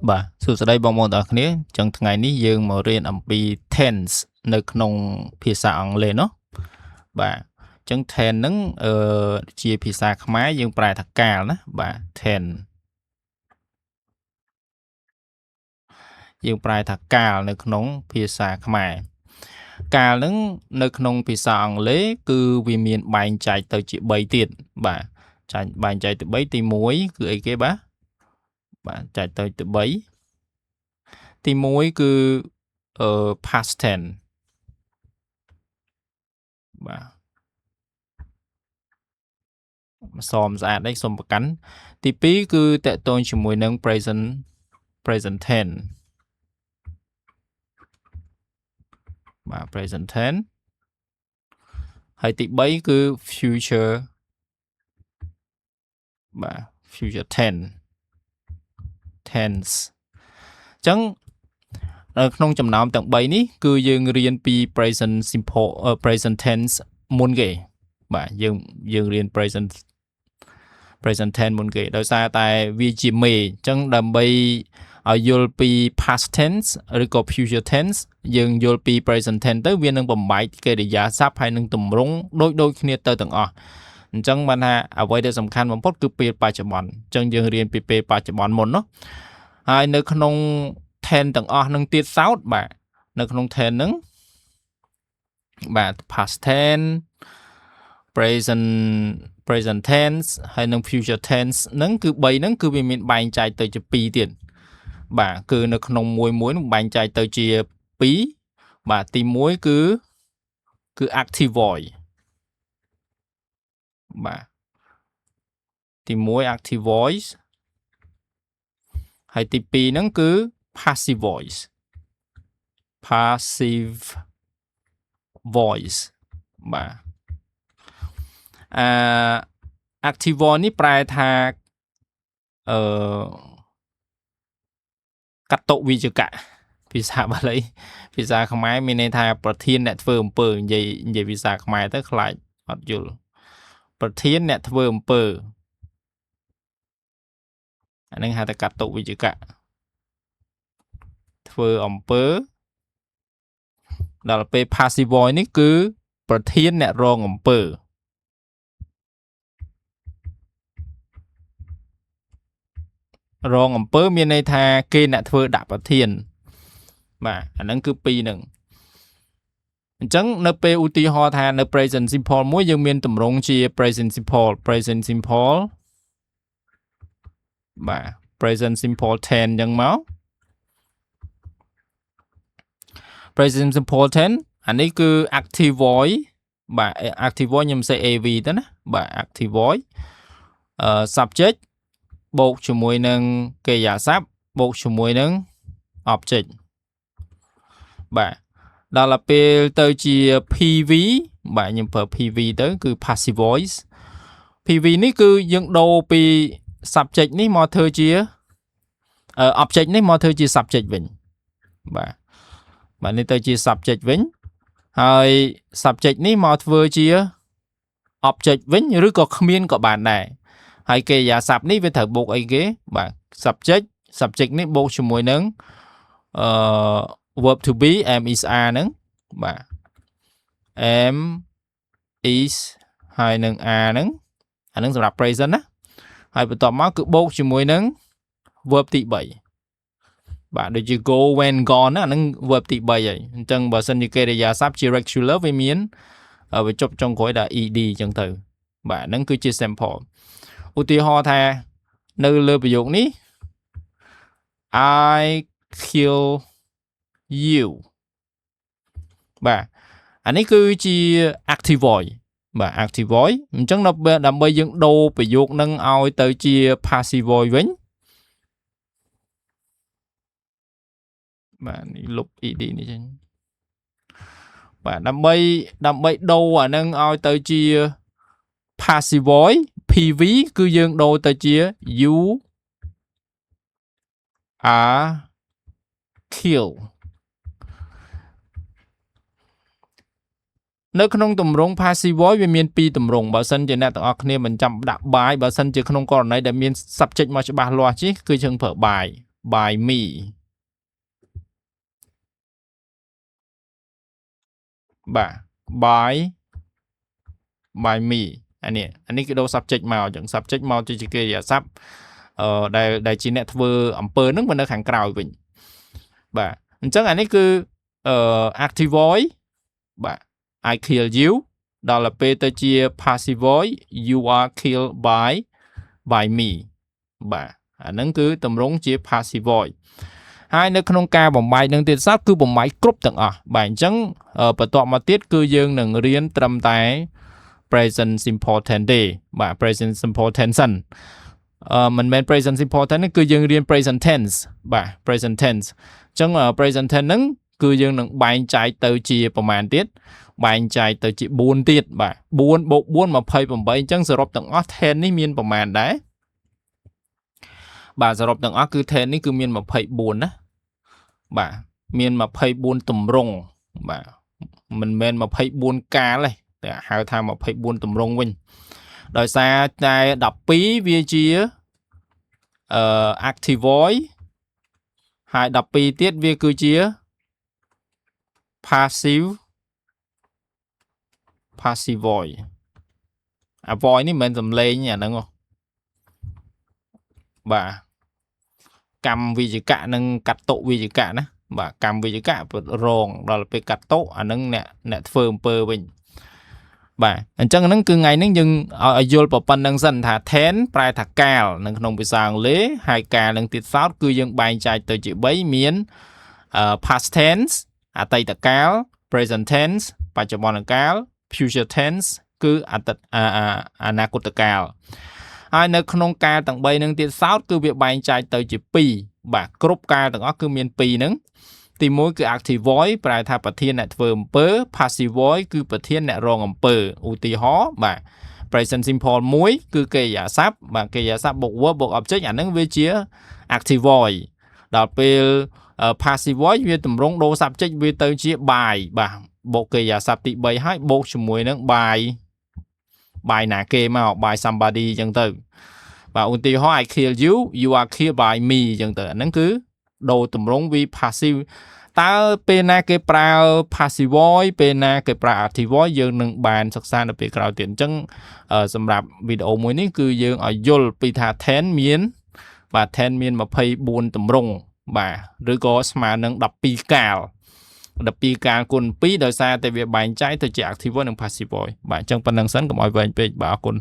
បាទសួស្តីបងប្អូនទាំងអស់គ្នាចឹងថ្ងៃនេះយើងមករៀនអំពី tense នៅក្នុងភាសាអង់គ្លេសเนาะបាទចឹង tense ហ្នឹងជាភាសាខ្មែរយើងប្រែថាកាលណាបាទ tense យើងប្រែថាកាលនៅក្នុងភាសាខ្មែរកាលហ្នឹងនៅក្នុងភាសាអង់គ្លេសគឺវាមានបែងចែកទៅជា3ទៀតបាទចាញ់បែងចែកទៅ3ទី1គឺអីគេបាទចែកទៅ3ទី1គឺpast tense បាទសមស្អាតđấyសូមប្រកាន់ទី2គឺតកតងជាមួយនឹង present tense បាទ present tense ហើយទី3គឺ future បាទ future tense ចឹងនៅក្នុងចំណោមទាំង3នេះគឺយើងរៀនពី present tense មុនគេបាទយើងរៀន present tense មុនគេដោយសារតែវាជាមេអញ្ចឹងដើម្បីឲ្យយល់ពី past tense ឬក៏ future tense យើងយល់ពី present tense ទៅវានឹងបំបែកកិរិយាសព្ទហើយនឹងទម្រង់ដូចគ្នាទៅទាំងអស់អញ្ចឹងបានថាអ្វីដែលសំខាន់បំផុតគឺពេលបច្ចុប្បន្នអញ្ចឹងយើងរៀនពីពេលបច្ចុប្បន្នមុនเนาะហើយនៅក្នុង tense ទាំងអស់នឹងទៀតសោតបាទនៅក្នុង tense ហ្នឹងបាទ past tense present tense ហើយនិង future tense ហ្នឹងគឺ3ហ្នឹងគឺវាមានបែងចែកទៅជា2ទៀតបាទគឺនៅក្នុងមួយនឹងបែងចែកទៅជា2បាទទី1គឺ active voice បាទទី1 active voice ហើយទី2ហ្នឹងគឺ passive voice បាទactive voice នេះប្រែថាកតវិជ្ជកៈភាសាបាលីភាសាខ្មែរមានន័យថាប្រធានអ្នកធ្វើអំពើនិយាយភាសាខ្មែរទៅខ្លាចអត់យល់ប្រធានអ្នកធ្វើអំពើអានឹងហៅថាកតវិជ្ជកៈធ្វើអំពើដល់ពេល passive voice នេះគឺប្រធានអ្នករងអំពើមានន័យថាគេអ្នកធ្វើដាក់ប្រធានបាទអាហ្នឹងគឺ2ហ្នឹងអញ្ចឹងនៅពេលឧទាហរណ៍ថានៅ present simple មួយយើងមានទម្រង់ជា present simple បាទ present simple tense អញ្ចឹងមក present simple tense អានេះគឺ active voice បាទ active voice ខ្ញុំសេ AV ទៅណាបាទ active voice subject បូកជាមួយនឹងកិរិយាសព្ទបូកជាមួយនឹង object បាទដល់ពេលទៅជា PV បាទខ្ញុំប្រើ PV ទៅគឺ passive voice PV នេះគឺយើងដូរពី subject នេះមកធ្វើជាobject នេះមកធ្វើជា subject វិញបាទនេះទៅជា subject វិញហើយ subject នេះមកធ្វើជា object វិញឬក៏គ្មានក៏បានដែរហើយកិរិយាសព្ទនេះវាត្រូវបូកអីគេបាទ subject នេះបូកជាមួយនឹងverb to be am is are ហ្នឹងបាទ am is ហើយនឹង are ហ្នឹងអាហ្នឹងសម្រាប់ present ណាហើយបន្ទាប់មកគឺបូកជាមួយនឹង verb ទី3បាទដូចជា go when gone ណាអាហ្នឹង verb ទី3ហើយអញ្ចឹងបើសិនជាកិរិយាសព្ទជា regular វាមានវាចប់ចុងក្រោយដល់ ed អញ្ចឹងទៅបាទហ្នឹងគឺជា sample ឧទាហរណ៍ថានៅលើប្រយោគនេះ I kill you បាទអានេះគឺជា active voice បាទ active voice អញ្ចឹងដើម្បីយើងដូរប្រយោគនឹងឲ្យទៅជា passive voice វិញបាទនេះលុប ed នេះចេញបាទដើម្បីដូរអានឹងឲ្យទៅជា passive voice PV គឺយើងដូរទៅជា you are kill នៅក្នុងទម្រង់ passive voice វាមាន2ទម្រង់បើសិនជាអ្នកទាំងអស់គ្នាមិនចាំដាក់បាយបើសិនជាក្នុងករណីដែលមាន subject មកច្បាស់លាស់ជិះគឺយើងប្រើបាយ by me បាទ by me អានេះគឺដូរ subject មកអញ្ចឹង subject មកជាកិរិយាសព្ទដែលជាអ្នកធ្វើអំពើហ្នឹងនៅខាងក្រោយវិញបាទអញ្ចឹងអានេះគឺactive voice បាទ I kill you ដល់ពេលទៅជា passive voice you are killed by me បាទអាហ្នឹងគឺតម្រង់ជា passive voice ហើយនៅក្នុងការបំបែកនឹងទៀតសោតគឺបំបែកគ្រប់ទាំងអស់បាទអញ្ចឹងបន្ទាប់មកទៀតគឺយើងនឹងរៀនត្រឹមតែ present simple tense ទេបាទ present simple tense សិនមិនមែន present simple tense គឺយើងរៀន present tense បាទ present tense អញ្ចឹង present tense ហ្នឹងគឺយើងនឹងបែងចែកទៅជាប្រមាណទៀតបែងចែកទៅជា4ទៀតបាទ4 + 4 28អញ្ចឹងសរុបទាំងអស់ tense នេះមានប្រមាណដែរបាទសរុបទាំងអស់គឺ tense នេះគឺមាន24ណាបាទមាន24ទម្រង់បាទមិនមែន24កាលទេតែហៅថា24ទម្រង់វិញដោយសារតែ12វាជាactive voice ហើយ12ទៀតវាគឺជា passive voice អា voice នេះមិនមែនសំឡេងអាហ្នឹងបាទកម្មវិជ្ជកនិងកតវិជ្ជកណាបាទកម្មវិជ្ជករងដល់ពេលកតអាហ្នឹងអ្នកធ្វើអំពើវិញបាទអញ្ចឹងហ្នឹងគឺថ្ងៃហ្នឹងយើងឲ្យយល់ប៉ុណ្្នឹងសិនថា tense ប្រែថាកាលនៅក្នុងភាសាអង់គ្លេសហើយកាលនឹងទៀតសោតគឺយើងបែងចែកទៅជា3មានpast tense អតីតកាល present tense បច្ចុប្បន្នកាល future tense គឺអនាគតកាលហើយនៅក្នុងកាលទាំង3នឹងទៀតសោតគឺវាបែងចែកទៅជា2បាទគ្រប់កាលទាំងអស់គឺមាន2ហ្នឹងទី1គឺ active voice ប្រែថាប្រធានអ្នកធ្វើអំពើ passive voice គឺប្រធានអ្នករងអំពើឧទាហរណ៍បាទ present simple 1គឺកិរិយាសព្ទបាទកិរិយាសព្ទបុក verb បុក object អាហ្នឹងវាជា active voice ដល់ពេល passive voice វាតម្រង់ដូរ subject វាទៅជា by បាទបុកកិរិយាសព្ទទី3ហើយបូកជាមួយនឹង by ណាគេមក by somebody អញ្ចឹងទៅបាទឧទាហរណ៍ I kill you you are killed by me អញ្ចឹងទៅអាហ្នឹងគឺដូរតម្រង់ we passive តើពេលណាគេប្រើ passive voice ពេលណាគេប្រើ active voice យើងនឹងបានសិក្សានៅពេលក្រោយទៀតអញ្ចឹងសម្រាប់វីដេអូមួយនេះគឺយើងឲ្យយល់ពីថា tense មានបាទ tense មាន24ទម្រង់បាទឬក៏ស្មើនឹង12កាល12កាលគុណ2ដោយសារតែវាបែងចែកទៅជា active voice និង passive voice បាទអញ្ចឹងប៉ុណ្្នឹងសិនកុំឲ្យវែងពេកបាទអរគុណ